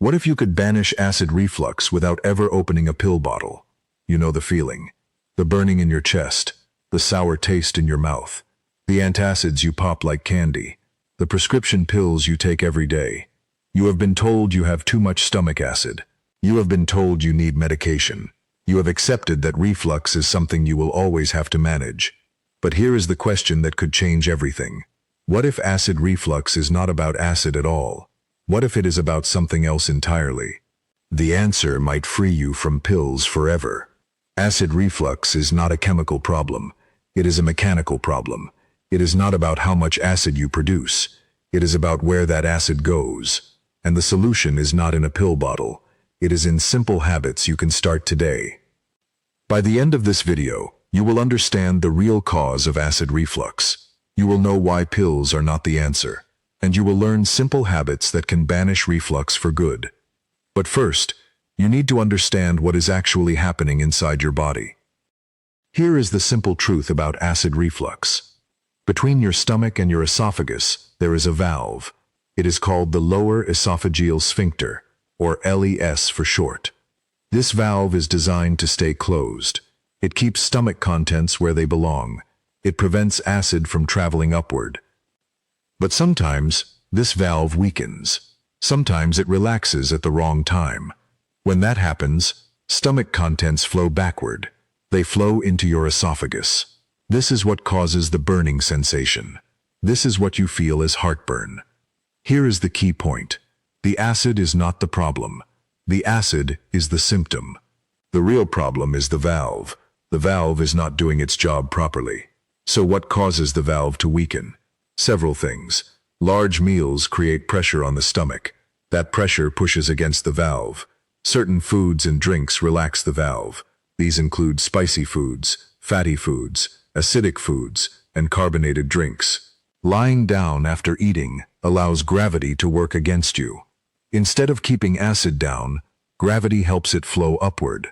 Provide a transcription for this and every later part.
What if you could banish acid reflux without ever opening a pill bottle? You know the feeling. The burning in your chest, the sour taste in your mouth, the antacids you pop like candy, the prescription pills you take every day. You have been told you have too much stomach acid. You have been told you need medication. You have accepted that reflux is something you will always have to manage. But here is the question that could change everything. What if acid reflux is not about acid at all? What if it is about something else entirely? The answer might free you from pills forever. Acid reflux is not a chemical problem. It is a mechanical problem. It is not about how much acid you produce. It is about where that acid goes. And the solution is not in a pill bottle. It is in simple habits you can start today. By the end of this video, you will understand the real cause of acid reflux. You will know why pills are not the answer. And you will learn simple habits that can banish reflux for good. But first, you need to understand what is actually happening inside your body. Here is the simple truth about acid reflux. Between your stomach and your esophagus, there is a valve. It is called the lower esophageal sphincter, or LES for short. This valve is designed to stay closed. It keeps stomach contents where they belong. It prevents acid from traveling upward. But sometimes, this valve weakens. Sometimes it relaxes at the wrong time. When that happens, stomach contents flow backward. They flow into your esophagus. This is what causes the burning sensation. This is what you feel as heartburn. Here is the key point. The acid is not the problem. The acid is the symptom. The real problem is the valve. The valve is not doing its job properly. So what causes the valve to weaken? Several things. Large meals create pressure on the stomach. That pressure pushes against the valve. Certain foods and drinks relax the valve. These include spicy foods, fatty foods, acidic foods, and carbonated drinks. Lying down after eating allows gravity to work against you. Instead of keeping acid down, gravity helps it flow upward.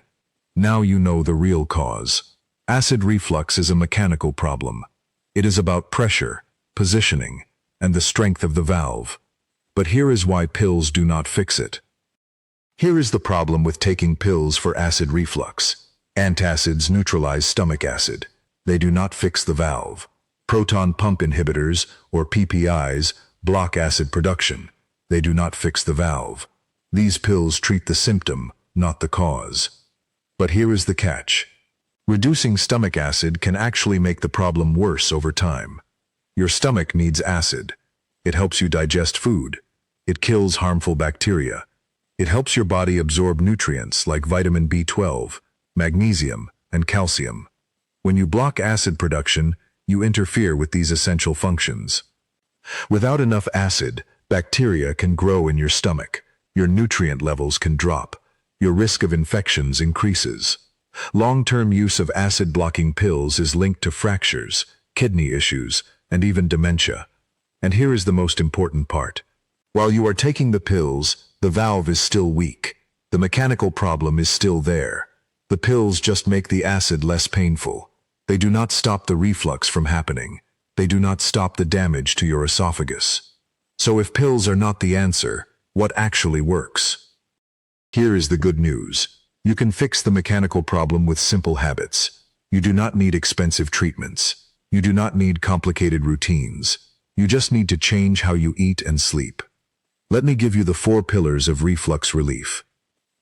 Now you know the real cause. Acid reflux is a mechanical problem. It is about pressure, positioning, and the strength of the valve. But here is why pills do not fix it. Here is the problem with taking pills for acid reflux. Antacids neutralize stomach acid. They do not fix the valve. Proton pump inhibitors, or PPIs, block acid production. They do not fix the valve. These pills treat the symptom, not the cause. But here is the catch. Reducing stomach acid can actually make the problem worse over time. Your stomach needs acid. It helps you digest food. It kills harmful bacteria. It helps your body absorb nutrients like vitamin B12, magnesium, and calcium. When you block acid production, you interfere with these essential functions. Without enough acid, bacteria can grow in your stomach. Your nutrient levels can drop. Your risk of infections increases. Long-term use of acid-blocking pills is linked to fractures, kidney issues, and even dementia. And here is the most important part. While you are taking the pills, the valve is still weak. The mechanical problem is still there. The pills just make the acid less painful. They do not stop the reflux from happening. They do not stop the damage to your esophagus. So if pills are not the answer, what actually works? Here is the good news. You can fix the mechanical problem with simple habits. You do not need expensive treatments. You do not need complicated routines. You just need to change how you eat and sleep. Let me give you the 4 pillars of reflux relief.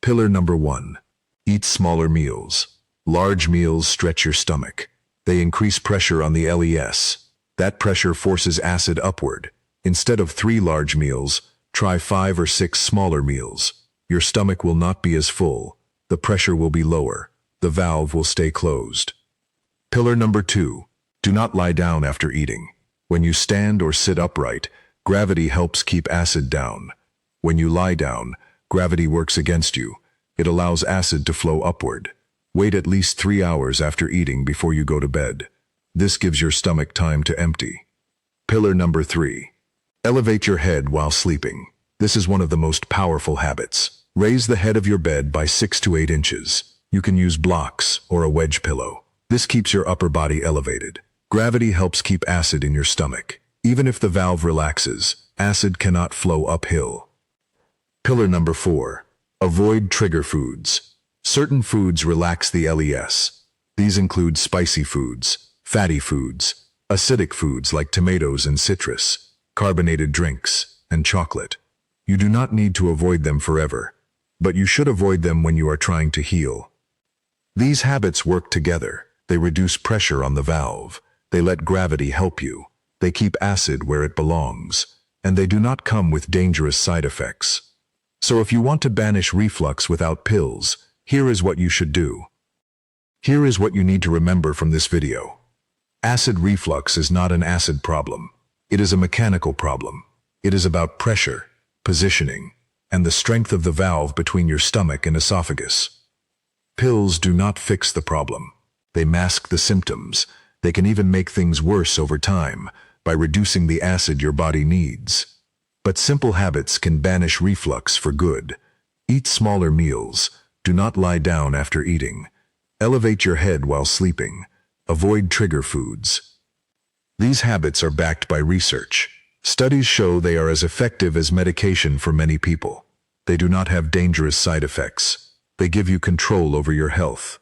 Pillar number 1. Eat smaller meals. Large meals stretch your stomach. They increase pressure on the LES. That pressure forces acid upward. Instead of 3 large meals, try 5 or 6 smaller meals. Your stomach will not be as full. The pressure will be lower. The valve will stay closed. Pillar number 2. Do not lie down after eating. When you stand or sit upright, gravity helps keep acid down. When you lie down, gravity works against you. It allows acid to flow upward. Wait at least 3 hours after eating before you go to bed. This gives your stomach time to empty. Pillar number 3. Elevate your head while sleeping. This is one of the most powerful habits. Raise the head of your bed by 6 to 8 inches. You can use blocks or a wedge pillow. This keeps your upper body elevated. Gravity helps keep acid in your stomach. Even if the valve relaxes, acid cannot flow uphill. Pillar number 4. Avoid trigger foods. Certain foods relax the LES. These include spicy foods, fatty foods, acidic foods like tomatoes and citrus, carbonated drinks, and chocolate. You do not need to avoid them forever, but you should avoid them when you are trying to heal. These habits work together. They reduce pressure on the valve. They let gravity help you. They keep acid where it belongs. And they do not come with dangerous side effects. So if you want to banish reflux without pills, here is what you should do. Here is what you need to remember from this video. Acid reflux is not an acid problem. It is a mechanical problem. It is about pressure, positioning, and the strength of the valve between your stomach and esophagus. Pills do not fix the problem. They mask the symptoms. They can even make things worse over time by reducing the acid your body needs. But simple habits can banish reflux for good. Eat smaller meals. Do not lie down after eating. Elevate your head while sleeping. Avoid trigger foods. These habits are backed by research. Studies show they are as effective as medication for many people. They do not have dangerous side effects. They give you control over your health.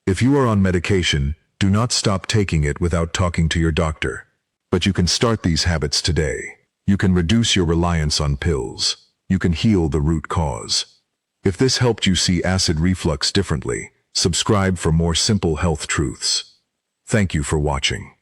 If you are on medication, do not stop taking it without talking to your doctor. But you can start these habits today. You can reduce your reliance on pills. You can heal the root cause. If this helped you see acid reflux differently, subscribe for more simple health truths. Thank you for watching.